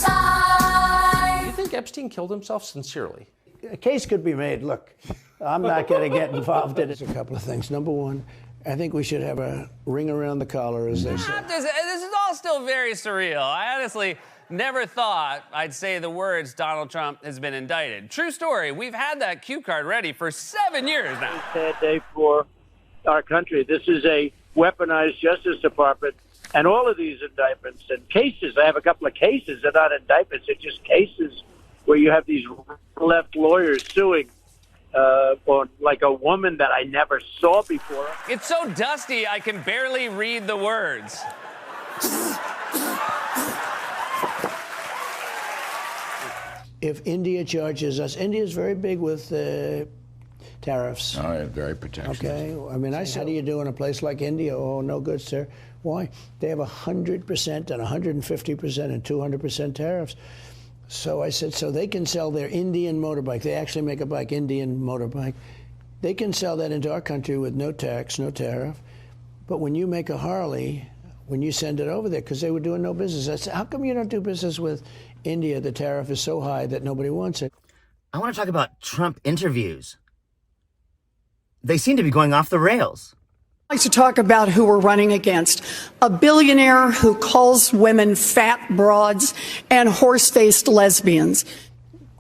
side. Do you think Epstein killed himself sincerely? A case could be made. Look, I'm not going to get involved in it. A couple of things. Number one, I think we should have a ring around the collar, as they say. This is all still very surreal. I honestly never thought I'd say the words Donald Trump has been indicted. True story. We've had that cue card ready for 7 years now. It's a sad day for our country. This is a weaponized Justice Department, and all of these indictments and cases. I have a couple of cases. They're not indictments. They're just cases where you have these left lawyers suing on like a woman that I never saw before. It's so dusty I can barely read the words. If India charges us, India's very big with tariffs. Oh, yeah, very protectionist. Okay, I mean, I said, how do you do in a place like India? Oh, no good, sir. Why? They have 100% and 150% and 200% tariffs. So I said, so they can sell their Indian motorbike. They actually make a bike, Indian motorbike. They can sell that into our country with no tax, no tariff. But when you make a Harley, when you send it over there, because they were doing no business, I said, how come you don't do business with India? The tariff is so high that nobody wants it. I want to talk about Trump interviews. They seem to be going off the rails. I'd like to talk about who we're running against. A billionaire who calls women fat broads and horse-faced lesbians.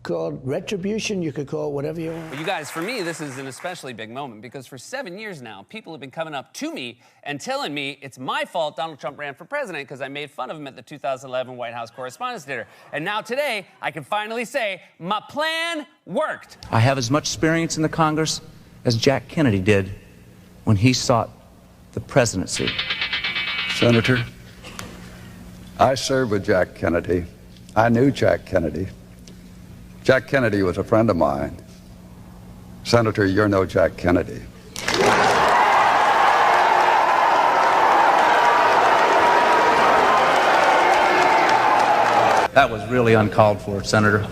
Called retribution, you could call it whatever you want. But you guys, for me, this is an especially big moment because for 7 years now, people have been coming up to me and telling me it's my fault Donald Trump ran for president because I made fun of him at the 2011 White House Correspondents' Dinner. And now today, I can finally say my plan worked. I have as much experience in the Congress as Jack Kennedy did when he sought the presidency. Senator, I served with Jack Kennedy. I knew Jack Kennedy. Jack Kennedy was a friend of mine. Senator, you're no Jack Kennedy. That was really uncalled for, Senator.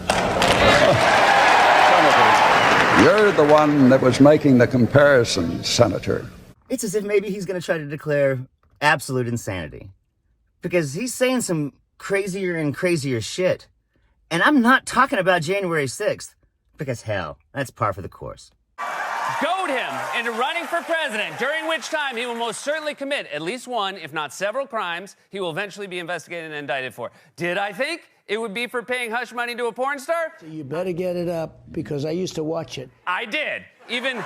You're the one that was making the comparison, Senator. It's as if maybe he's going to try to declare absolute insanity. Because he's saying some crazier and crazier shit. And I'm not talking about January 6th. Because hell, that's par for the course. Goad him into running for president, during which time he will most certainly commit at least one, if not several crimes he will eventually be investigated and indicted for. Did I think it would be for paying hush money to a porn star? So you better get it up because I used to watch it. I did. Even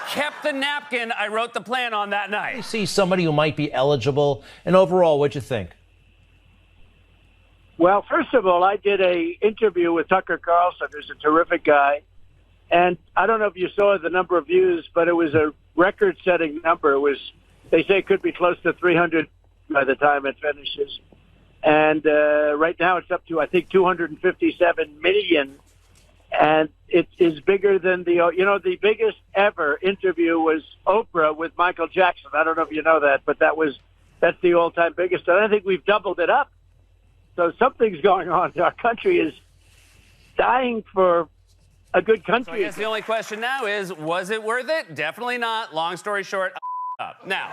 kept the napkin I wrote the plan on that night. You see somebody who might be eligible, and overall, what'd you think? Well, first of all, I did a interview with Tucker Carlson, who's a terrific guy. And I don't know if you saw the number of views, but it was a record-setting number. It was, they say it could be close to 300 by the time it finishes. And right now it's up to, I think, 257 million. And it is bigger than the biggest ever interview was Oprah with Michael Jackson. I don't know if you know that, but that's the all-time biggest. And I think we've doubled it up. So something's going on. Our country is dying for a good country. So I guess the only question now is, was it worth it? Definitely not. Long story short, up. Now,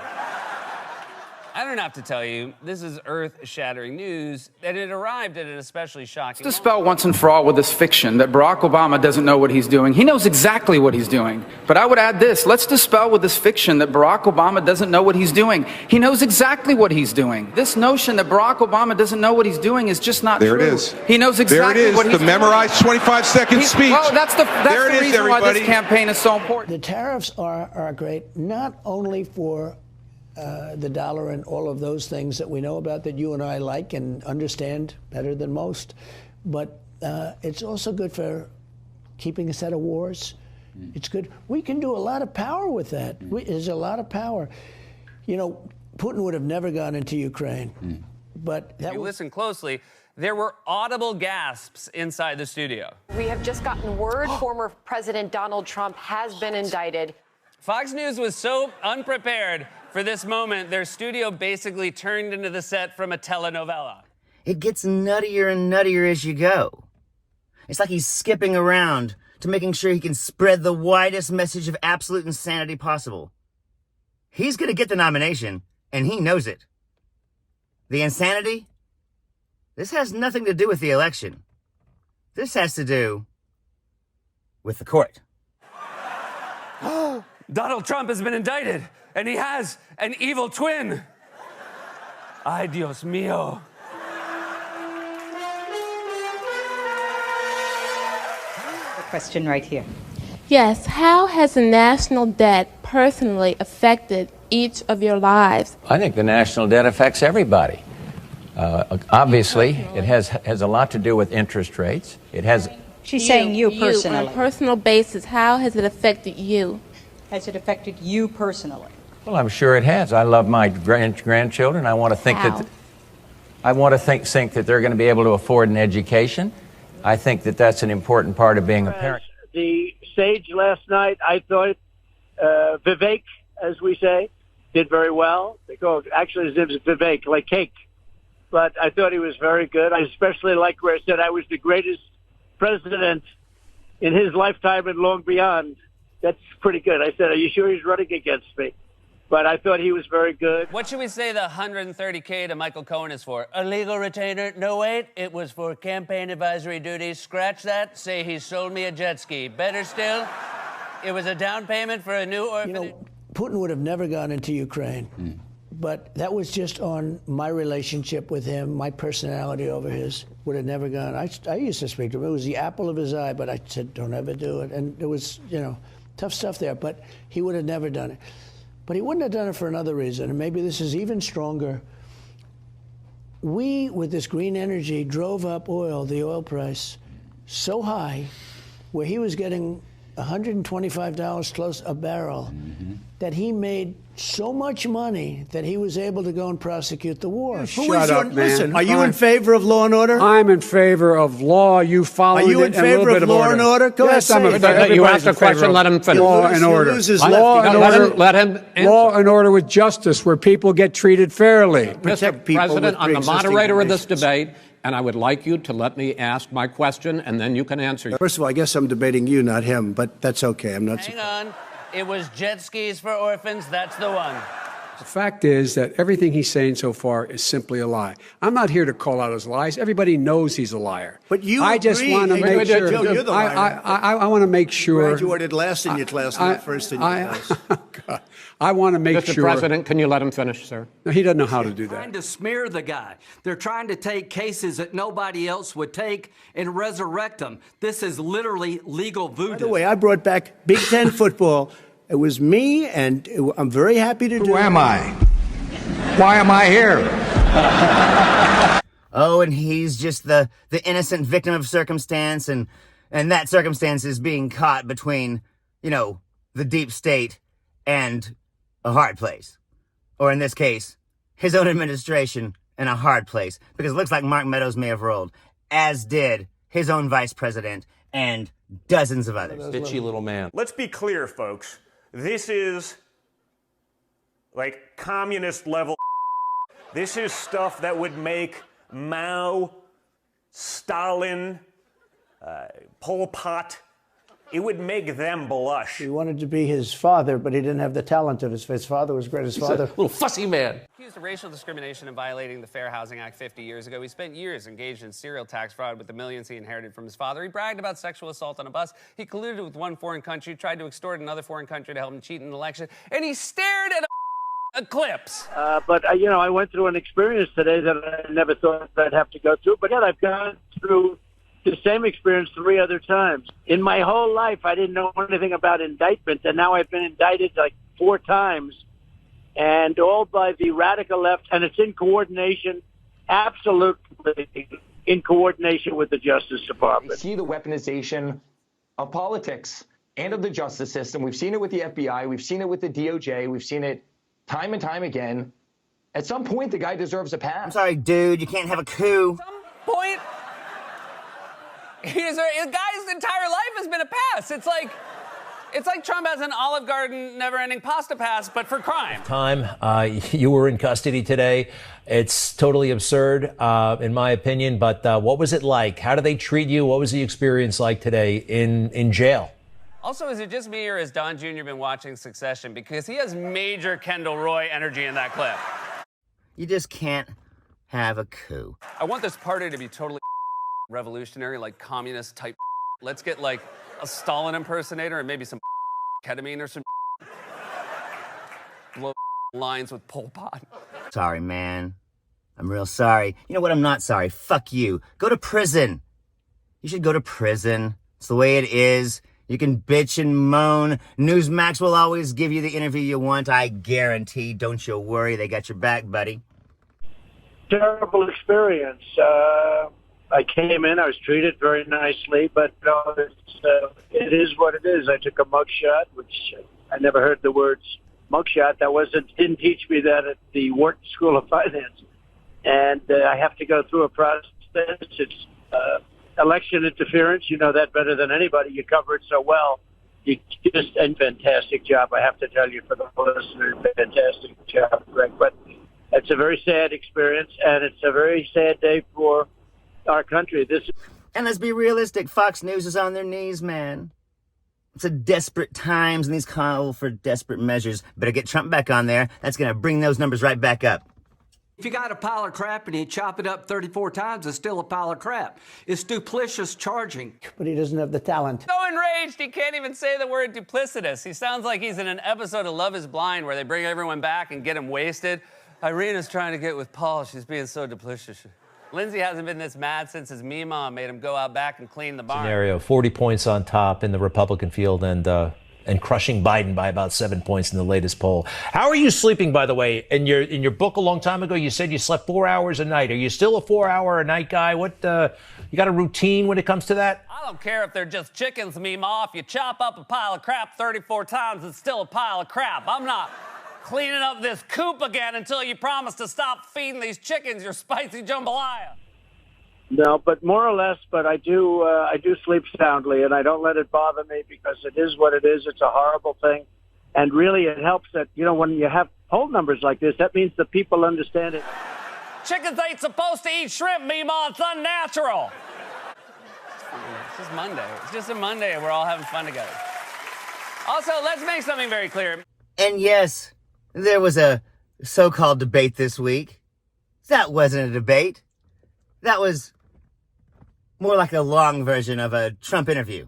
I don't have to tell you, this is earth-shattering news, and it arrived at an especially shocking Let's dispel once and for all with this fiction that Barack Obama doesn't know what he's doing. He knows exactly what he's doing. But I would add this, let's dispel with this fiction that Barack Obama doesn't know what he's doing. He knows exactly what he's doing. This notion that Barack Obama doesn't know what he's doing is just not true. There it is. He knows exactly what he's doing. The memorized 25-second speech. Well, that's the reason why this campaign is so important. The tariffs are great, not only for the dollar and all of those things that we know about that you and I like and understand better than most. But it's also good for keeping us out of wars. It's good. We can do a lot of power with that. There's a lot of power. You know, Putin would have never gone into Ukraine. But if you listen closely, there were audible gasps inside the studio. We have just gotten word former President Donald Trump has been indicted. Fox News was so unprepared for this moment, their studio basically turned into the set from a telenovela. It gets nuttier and nuttier as you go. It's like he's skipping around to making sure he can spread the widest message of absolute insanity possible. He's going to get the nomination, and he knows it. The insanity This has nothing to do with the election. This has to do with the court. Donald Trump has been indicted, and he has an evil twin. Ay, Dios mío. Question right here. Yes, how has the national debt personally affected each of your lives? I think the national debt affects everybody. Obviously, it has a lot to do with interest rates. It has. She's saying you personally. On a personal basis, how has it affected you? Has it affected you personally? Well, I'm sure it has. I love my grandchildren. I want to think How? that. I want to think that they're going to be able to afford an education. I think that that's an important part of being a parent. The stage last night, I thought Vivek, as we say, did very well. They call actually his name is Vivek, like cake. But I thought he was very good. I especially liked where he said I was the greatest president in his lifetime and long beyond. That's pretty good. I said, are you sure he's running against me? But I thought he was very good. What should we say the $130K to Michael Cohen is for? A legal retainer? No, wait. It was for campaign advisory duties. Scratch that. Say he sold me a jet ski. Better still, it was a down payment for a new orphanage. You know, Putin would have never gone into Ukraine. But that was just on my relationship with him, my personality over his. Would have never gone. I used to speak to him. It was the apple of his eye, but I said, don't ever do it. And it was, tough stuff there. But he would have never done it. But he wouldn't have done it for another reason, and maybe this is even stronger. We, with this green energy, drove up the oil price, so high, where he was getting $125 close a barrel, that he made so much money that he was able to go and prosecute the war. Shut up, man. Listen, are you in favor of law and order? I'm in favor of law. You followed it. Are you in favor of law and order? Go yes, ahead, I'm say it. You asked a question, let him finish. Law and order. Law and order. Let him answer. Law and order with justice, where people get treated fairly. Mr. President, I'm the moderator of this debate, and I would like you to let me ask my question, and then you can answer. First of all, I guess I'm debating you, not him, but that's okay. I'm not. Hang on. It was jet skis for orphans. That's the one. The fact is that everything he's saying so far is simply a lie. I'm not here to call out his lies. Everybody knows he's a liar. But you I just want to make sure. Joe, you're the liar. I want to make sure. Graduated last in your class, not first in your class. God, I want to make sure. Mr. President, can you let him finish, sir? No, he doesn't know how to do that. Trying to smear the guy. They're trying to take cases that nobody else would take and resurrect them. This is literally legal voodoo. By the way, I brought back Big Ten football. It was me, and I'm very happy to do it. Who am I? Why am I here? Oh, and he's just the innocent victim of circumstance, and that circumstance is being caught between, the deep state and a hard place. Or in this case, his own administration and a hard place. Because it looks like Mark Meadows may have rolled, as did his own vice president and dozens of others. Bitchy little man. Let's be clear, folks. This is like communist level. This is stuff that would make Mao, Stalin, Pol Pot, it would make them blush. He wanted to be his father, but he didn't have the talent of his father was great. His father. Little fussy man. Accused of racial discrimination and violating the Fair Housing Act 50 years ago, he spent years engaged in serial tax fraud with the millions he inherited from his father. He bragged about sexual assault on a bus. He colluded with one foreign country, tried to extort another foreign country to help him cheat in an election, and he stared at eclipse. But I went through an experience today that I never thought I'd have to go through. But yet I've gone through the same experience 3 other times. In my whole life, I didn't know anything about indictment, and now I've been indicted like 4 times, and all by the radical left, and it's in coordination, absolutely in coordination with the Justice Department. We see the weaponization of politics and of the justice system. We've seen it with the FBI. We've seen it with the DOJ. We've seen it time and time again. At some point, the guy deserves a pass. I'm sorry, dude. You can't have a coup. At some point, his guy's entire life has been a pass. It's like Trump has an Olive Garden never-ending pasta pass, but for crime. You were in custody today. It's totally absurd, in my opinion. But what was it like? How did they treat you? What was the experience like today in jail? Also, is it just me, or has Don Jr. been watching Succession? Because he has major Kendall Roy energy in that clip. You just can't have a coup. I want this party to be totally revolutionary, like communist type. Let's get like a Stalin impersonator and maybe some ketamine or some blow lines with Pol Pot. Sorry, man. I'm real sorry. You know what? I'm not sorry. Fuck you. Go to prison. You should go to prison. It's the way it is. You can bitch and moan. Newsmax will always give you the interview you want, I guarantee. Don't you worry. They got your back, buddy. Terrible experience. I came in, I was treated very nicely, but it is what it is. I took a mugshot, which I never heard the words mugshot. Didn't teach me that at the Wharton School of Finance. And I have to go through a process. It's election interference. You know that better than anybody. You cover it so well. You just a fantastic job, I have to tell you, for the listeners. Fantastic job, Greg. But it's a very sad experience, and it's a very sad day for our country. And let's be realistic. Fox News is on their knees, man. It's a desperate times, and these call for desperate measures. Better get Trump back on there. That's going to bring those numbers right back up. If you got a pile of crap and you chop it up 34 times, it's still a pile of crap. It's duplicitous charging. But he doesn't have the talent. So enraged, he can't even say the word duplicitous. He sounds like he's in an episode of Love is Blind where they bring everyone back and get him wasted. Irina's trying to get with Paul. She's being so duplicitous. Lindsay hasn't been this mad since his Mima made him go out back and clean the barn. Scenario, 40 points on top in the Republican field and crushing Biden by about 7 points in the latest poll. How are you sleeping, by the way? In your book a long time ago, you said you slept 4 hours a night. Are you still a 4 hour a night guy? What you got a routine when it comes to that? I don't care if they're just chickens, Mima. If you chop up a pile of crap 34 times, it's still a pile of crap. I'm not cleaning up this coop again until you promise to stop feeding these chickens your spicy jambalaya. No, but more or less, but I do sleep soundly, and I don't let it bother me because it is what it is. It's a horrible thing. And really it helps that, when you have poll numbers like this, that means that people understand it. Chickens ain't supposed to eat shrimp, Mima. It's unnatural. It's just Monday. It's just a Monday, and we're all having fun together. Also, let's make something very clear. And yes, there was a so-called debate this week. That wasn't a debate. That was more like a long version of a Trump interview.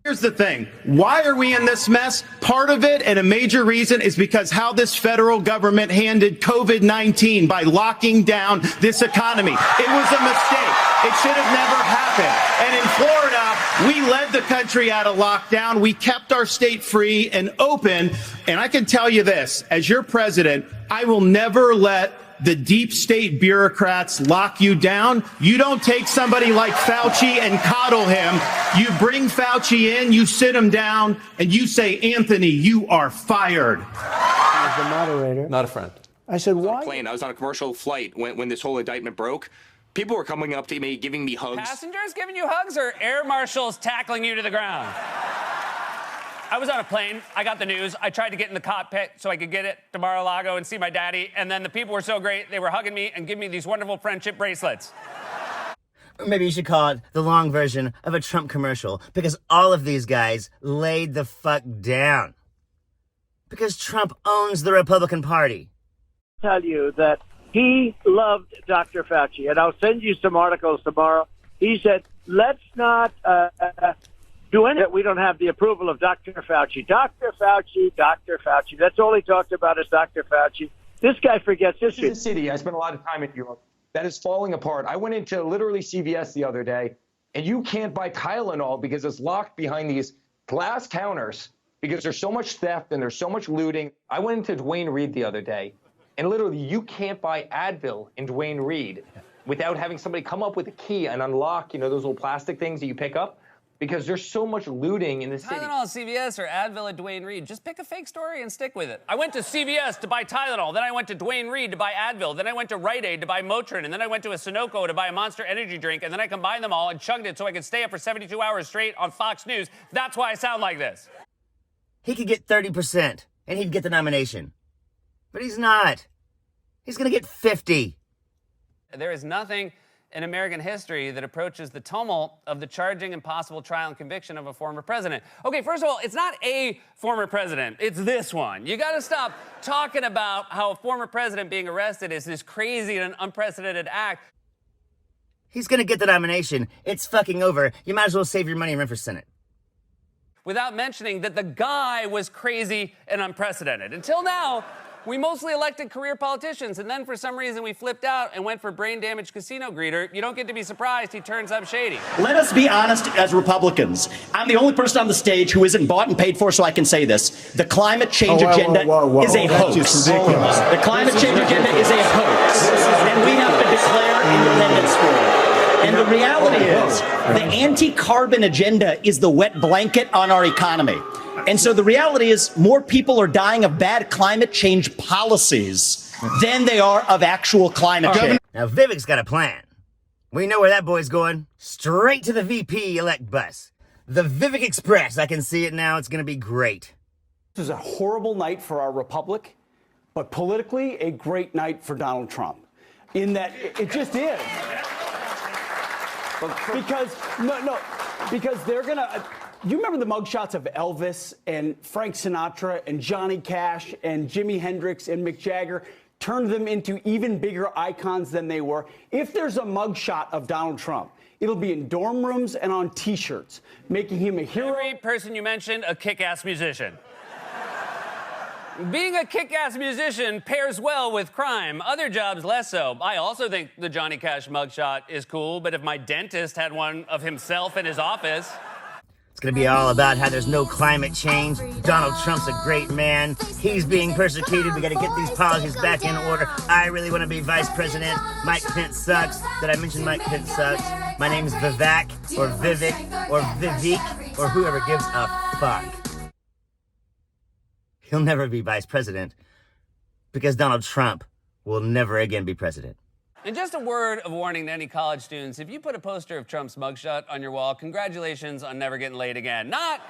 Here's the thing. Why are we in this mess? Part of it, and a major reason, is because how this federal government handled COVID-19 by locking down this economy. It was a mistake. It should have never happened. And in Florida, we led the country out of lockdown. We kept our state free and open. And I can tell you this, as your president, I will never let the deep state bureaucrats lock you down. You don't take somebody like Fauci and coddle him. You bring Fauci in, you sit him down, and you say, Anthony, you are fired. As the moderator. Not a friend. I said, why? I was on a commercial flight when this whole indictment broke. People were coming up to me, giving me hugs. Passengers giving you hugs or air marshals tackling you to the ground? I was on a plane. I got the news. I tried to get in the cockpit so I could get it to Mar-a-Lago and see my daddy. And then the people were so great, they were hugging me and giving me these wonderful friendship bracelets. Or maybe you should call it the long version of a Trump commercial, because all of these guys laid the fuck down. Because Trump owns the Republican Party. Tell you that he loved Dr. Fauci, and I'll send you some articles tomorrow. He said, let's not do anything. We don't have the approval of Dr. Fauci. Dr. Fauci, Dr. Fauci. That's all he talked about is Dr. Fauci. This guy forgets history. This is a city. I spent a lot of time in Europe. That is falling apart. I went into literally CVS the other day, and you can't buy Tylenol because it's locked behind these glass counters because there's so much theft and there's so much looting. I went into Duane Reade the other day, and literally you can't buy Advil in Duane Reade without having somebody come up with a key and unlock, those little plastic things that you pick up, because there's so much looting in the city. Tylenol at CVS or Advil at Duane Reade. Just pick a fake story and stick with it. I went to CVS to buy Tylenol, then I went to Duane Reade to buy Advil, then I went to Rite Aid to buy Motrin, and then I went to a Sunoco to buy a Monster Energy drink, and then I combined them all and chugged it so I could stay up for 72 hours straight on Fox News. That's why I sound like this. He could get 30%, and he'd get the nomination. But he's not. He's gonna get 50. There is nothing in American history that approaches the tumult of the charging and possible trial and conviction of a former president. Okay, first of all, it's not a former president, it's this one. You gotta stop talking about how a former president being arrested is this crazy and unprecedented act. He's gonna get the nomination. It's fucking over. You might as well save your money and run for Senate. Without mentioning that the guy was crazy and unprecedented. Until now, we mostly elected career politicians, and then for some reason we flipped out and went for brain-damaged casino greeter. You don't get to be surprised he turns up shady. Let us be honest as Republicans. I'm the only person on the stage who isn't bought and paid for, so I can say this. The climate change agenda is a hoax. The climate change agenda is a hoax, and we have to declare independence for it. And the reality is, the anti-carbon agenda is the wet blanket on our economy. And so the reality is more people are dying of bad climate change policies than they are of actual climate change. Now, Vivek's got a plan. We know where that boy's going. Straight to the VP-elect bus. The Vivek Express. I can see it now. It's going to be great. This is a horrible night for our republic, but politically, a great night for Donald Trump. In that, it just is. Because they're going to... You remember the mugshots of Elvis and Frank Sinatra and Johnny Cash and Jimi Hendrix and Mick Jagger? Turned them into even bigger icons than they were. If there's a mugshot of Donald Trump, it'll be in dorm rooms and on T-shirts, making him a hero. Every person you mentioned, a kick-ass musician. Being a kick-ass musician pairs well with crime. Other jobs, less so. I also think the Johnny Cash mugshot is cool, but if my dentist had one of himself in his office... It's gonna be all about how there's no climate change. Donald Trump's a great man. He's being persecuted. We gotta get these policies back in order. I really wanna be vice president. Mike Pence sucks. Did I mention Mike Pence sucks? My name's Vivek, or Vivek, or Vivek, or whoever gives a fuck. He'll never be vice president because Donald Trump will never again be president. And just a word of warning to any college students, if you put a poster of Trump's mugshot on your wall, congratulations on never getting laid again. Not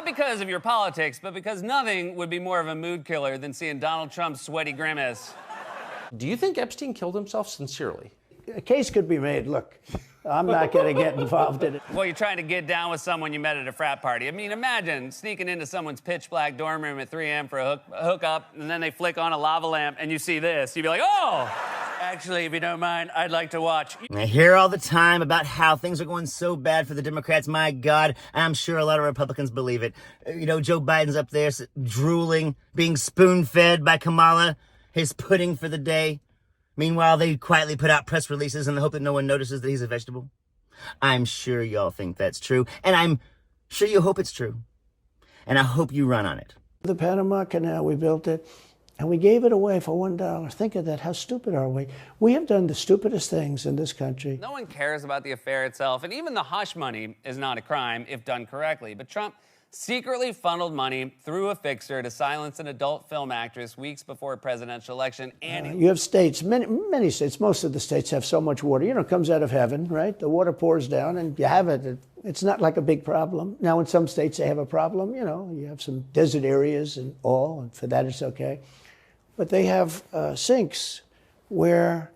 because of your politics, but because nothing would be more of a mood killer than seeing Donald Trump's sweaty grimace. Do you think Epstein killed himself sincerely? A case could be made. Look, I'm not going to get involved in it. Well, you're trying to get down with someone you met at a frat party. I mean, imagine sneaking into someone's pitch black dorm room at 3 a.m. for a hookup, and then they flick on a lava lamp, and you see this. You'd be like, oh! Actually, if you don't mind, I'd like to watch. I hear all the time about how things are going so bad for the Democrats. My God, I'm sure a lot of Republicans believe it. You know, Joe Biden's up there drooling, being spoon-fed by Kamala, his pudding for the day. Meanwhile, they quietly put out press releases in the hope that no one notices that he's a vegetable. I'm sure y'all think that's true, and I'm sure you hope it's true. And I hope you run on it. The Panama Canal, we built it. And we gave it away for $1. Think of that. How stupid are we? We have done the stupidest things in this country. No one cares about the affair itself, and even the hush money is not a crime if done correctly. But Trump secretly funneled money through a fixer to silence an adult film actress weeks before a presidential election. And you have states, many states, most of the states have so much water. You know, it comes out of heaven, right? The water pours down and you have it. It's not like a big problem. Now, in some states, they have a problem. You know, you have some desert areas and all, and for that, it's okay. But they have sinks where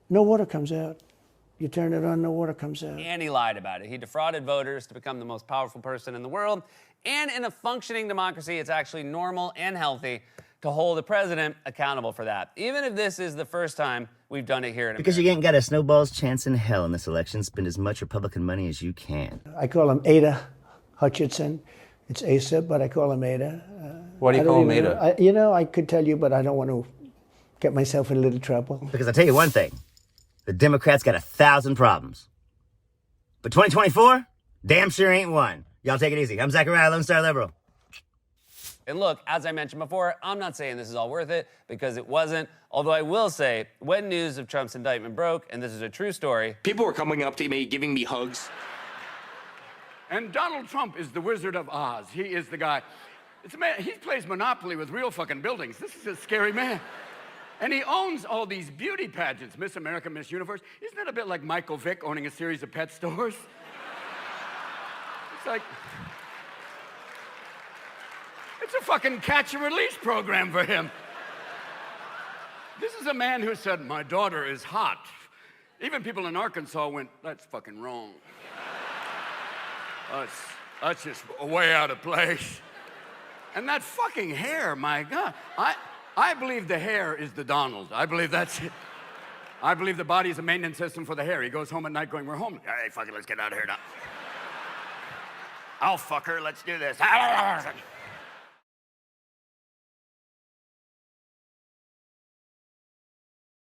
no water comes out. You turn it on, no water comes out. And he lied about it. He defrauded voters to become the most powerful person in the world. And in a functioning democracy, it's actually normal and healthy to hold the president accountable for that. Even if this is the first time we've done it here in America. Because you ain't got a snowball's chance in hell in this election. Spend as much Republican money as you can. I call him Ada Hutchinson. It's Asa, but I call him Ada. Why do you call him Ada? You know, I could tell you, but I don't want to get myself in a little trouble. Because I'll tell you one thing. The Democrats got 1,000 problems. But 2024, damn sure ain't one. Y'all take it easy. I'm Zachariah, Lone Star Liberal. And look, as I mentioned before, I'm not saying this is all worth it, because it wasn't. Although I will say, when news of Trump's indictment broke, and this is a true story... People were coming up to me, giving me hugs. And Donald Trump is the Wizard of Oz. He is the guy. It's a man, he plays Monopoly with real fucking buildings. This is a scary man. And he owns all these beauty pageants, Miss America, Miss Universe. Isn't that a bit like Michael Vick owning a series of pet stores? It's like... It's a fucking catch-and-release program for him. This is a man who said, my daughter is hot. Even people in Arkansas went, that's fucking wrong. That's just way out of place. And that fucking hair, my God. I believe the hair is the Donald. I believe that's it. I believe the body is a maintenance system for the hair. He goes home at night going, we're home. Hey, fuck it, let's get out of here now. I'll fuck her, let's do this.